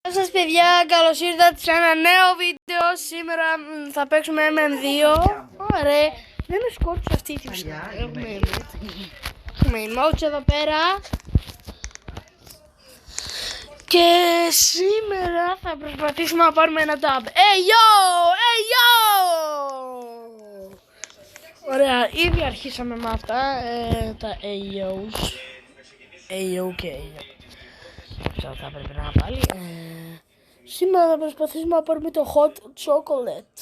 Γεια σας παιδιά, καλώς ήρθατε σε ένα νέο βίντεο. Σήμερα θα παίξουμε MM2. Ωραία, δεν με σκότωσε αυτή τη φυσικά. Έχουμε emotes εδώ πέρα. Και σήμερα θα προσπαθήσουμε να πάρουμε ένα tab. Hey yo, hey yo! Ωραία, ήδη αρχίσαμε με αυτά, τα AOs. AO και AO. Θα πρέπει να πάλι. Σήμερα θα προσπαθήσουμε να πάρουμε το hot chocolate.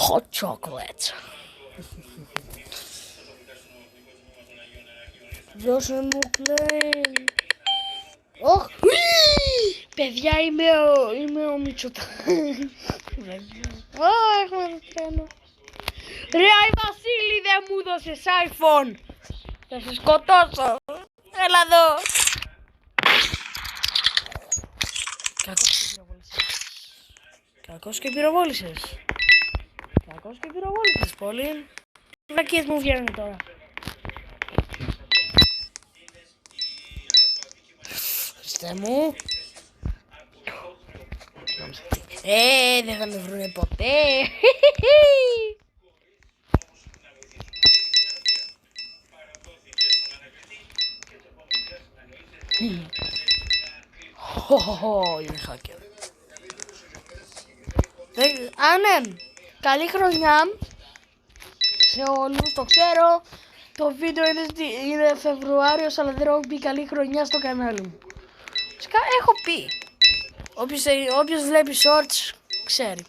Hot chocolate. Δώσε μου κλαίν. Ωχ! Παιδιά, είμαι ο Μητσοτάκης. Έχουμε το τρένο. Ρε η Βασίλη, δεν μου δώσες iPhone. Θα σε σκοτώσω. Έλα εδώ. Κακός και πυροβόλησες. Κακός και πυροβόλησες πολύ. Τι βλακίες μου βγαίνουν τώρα. Χριστέ μου. Δεν θα με βρουνε ποτέ. Είναι hacker. Ναι. Καλή χρονιά σε όλους, το ξέρω. Το βίντεο είναι Φεβρουάριος, αλλά δεν έχω πει καλή χρονιά στο κανάλι μου. Φυσικά έχω πει. Όποιος βλέπει shorts ξέρει.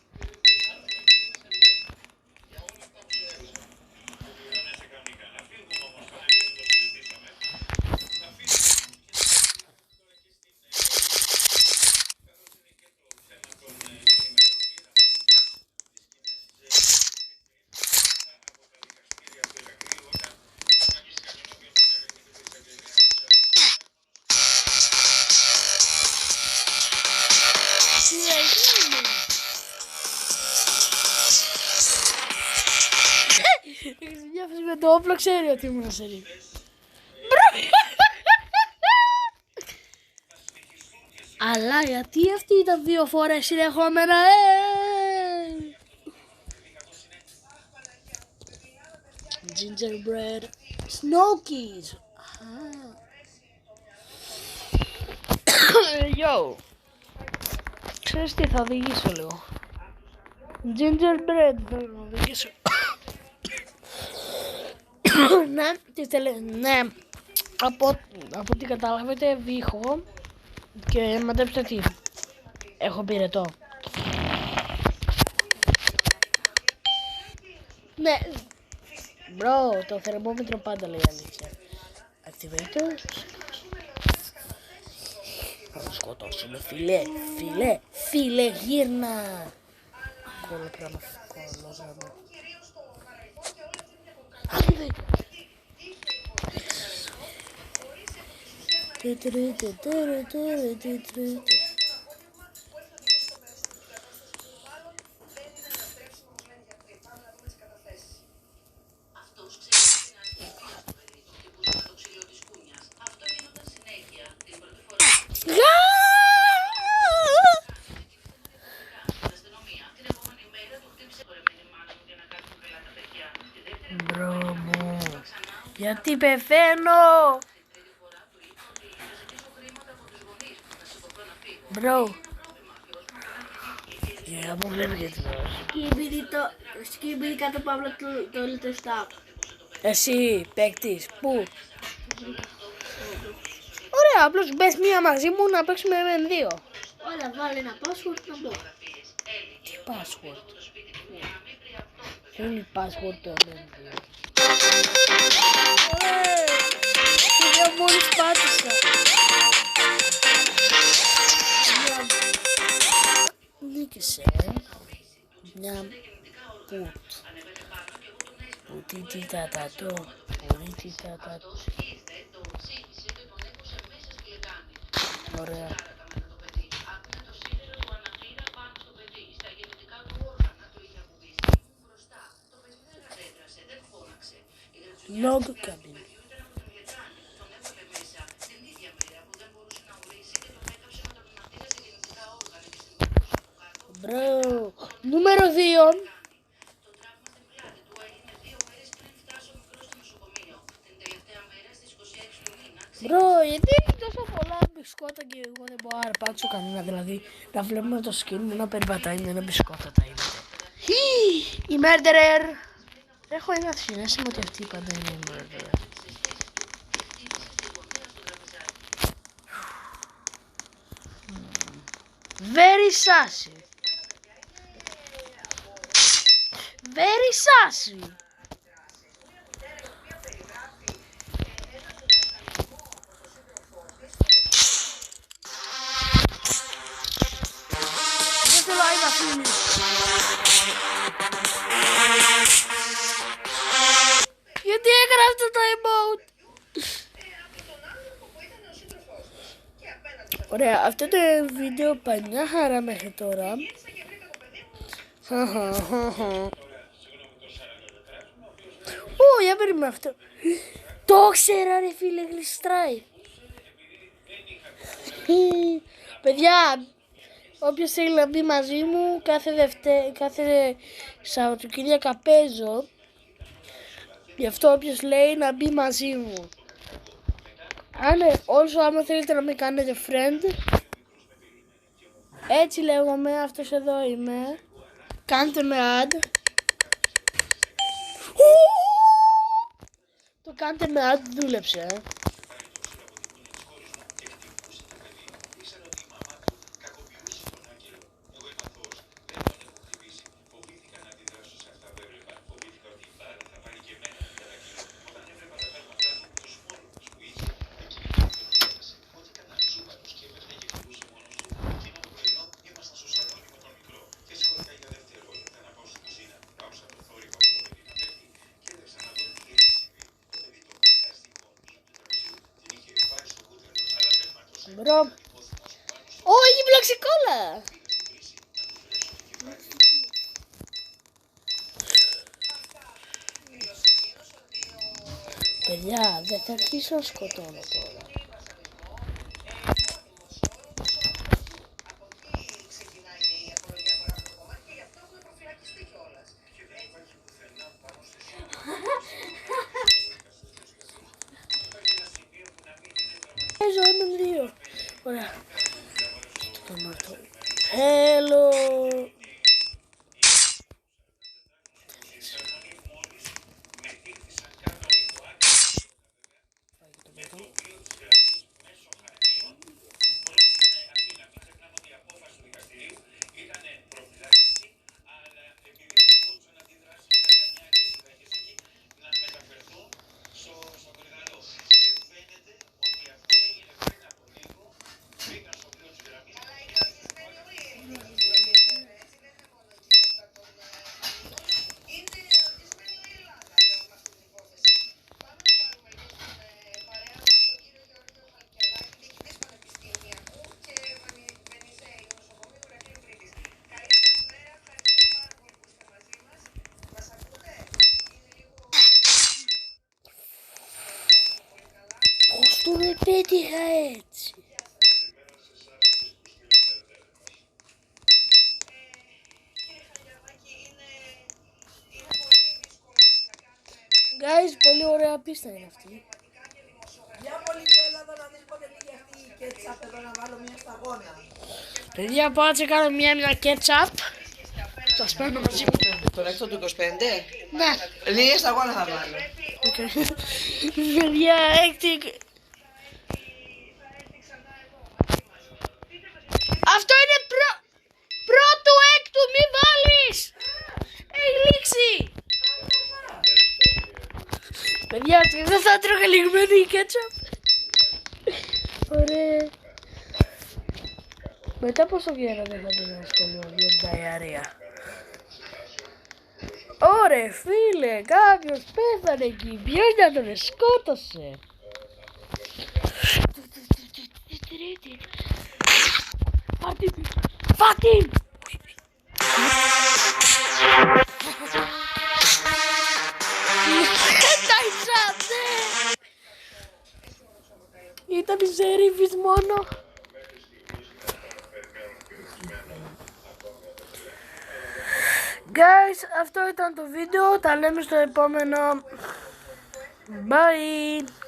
Με το όπλο ξέρει ότι ήμουν σερί. Αλλά γιατί αυτή ήταν 2 φορές συνεχόμενα, Gingerbread Snokies. Yo. Ξέρεις τι, θα οδηγήσω λίγο. Gingerbread θα οδηγήσω. Ναι, από ό,τι καταλάβετε βήχω και μαντέψτε τι, έχω πυρετό. Ναι, μπρο, το θερμόμετρο πάντα λέει αλήθεια. Activator. Θα το σκοτώσουμε, φίλε, γύρνα. Κόλλο πράγμα, Μπρο μου, γιατί πεθαίνω. Μπρο. Για μου βλέπει γιατί Σκύμπι κάτω παύλα το λιτοστά. Εσύ παίκτης, πού? Ωραία, απλώς μπες μία μαζί μου να παίξουμε με 2. Όλα, βάλε ένα password να μπω. Τι password? Θέλει password το MM2. Я μόλις πάτησα. Νίκησε. Μια πουτ. Πουτιτιτατατό. Πουτιτιτατατό. Ωραία. Log cabin. Μπρο. Νούμερο 2. Μπρο, γιατί έχει τόσο πολλά μπισκότα και εγώ δεν μπορώ να αρπάξω κανένα, δηλαδή να βλέπουμε το σκιν μου να περπατάει με ένα μπισκότα τα είναι. Η Murderer. Έχω ένα συνέστημα ότι αυτή πάντα είναι η Murderer. Very sassy. Very sassy. Δεν θέλω να αφήνει. Γιατί έκανα αυτό το emote. Ωραία, αυτό το βίντεο πανιά χαρά μέχρι τώρα. Ω, για περίμενα αυτό. Το ξέρα ρε φίλε, γλιστράει. Παιδιά, όποιος θέλει να μπει μαζί μου, κάθε Σαββατοκύριακα παίζω. Γι' αυτό όποιος λέει να μπει μαζί μου. Άμα θέλετε να με κάνετε friend, έτσι λέγομαι, αυτός εδώ είμαι. Κάντε με add. Το κάντε με add δούλεψε. Μπρο. Ω, έχει πλάξει κόλλα. Παιδιά, δεν θα αρχίσω να σκοτώνω τώρα. Είμαι δύο. Ωραία. Το μάρτω. Hello. Πώς τον επέτυχα έτσι. Guys, πολύ ωραία πίστα είναι αυτή. Για πολύ και Ελλάδα να δεις πότε πήγε αυτή η κέτσαπ εδώ να βάλω μια σταγόνα. Παιδιά, πάω να κάνω μια κέτσαπ. Σας παίρνω μαζί μου. Τον έξω του 25. Ναι. Λίγες σταγόνα θα βάλω. Παιδιά, έκτη. Αυτό είναι πρώτου έκτου, μη βάλεις. Έχει λήξει. Παιδιά, δεν θα τρώγα λιγμένη η κέτσαπ. Ωραία. Μετά πόσο καιρό δεν θα πήγα στο σχολείο για την διαρρεία. Ωραία φίλε, κάποιος πέθανε εκεί, ποιος να τον σκότωσε. Φάτη! Ήταν ζερίβης μόνο. Guys, αυτό ήταν το βίντεο. Τα λέμε στο επόμενο. Bye!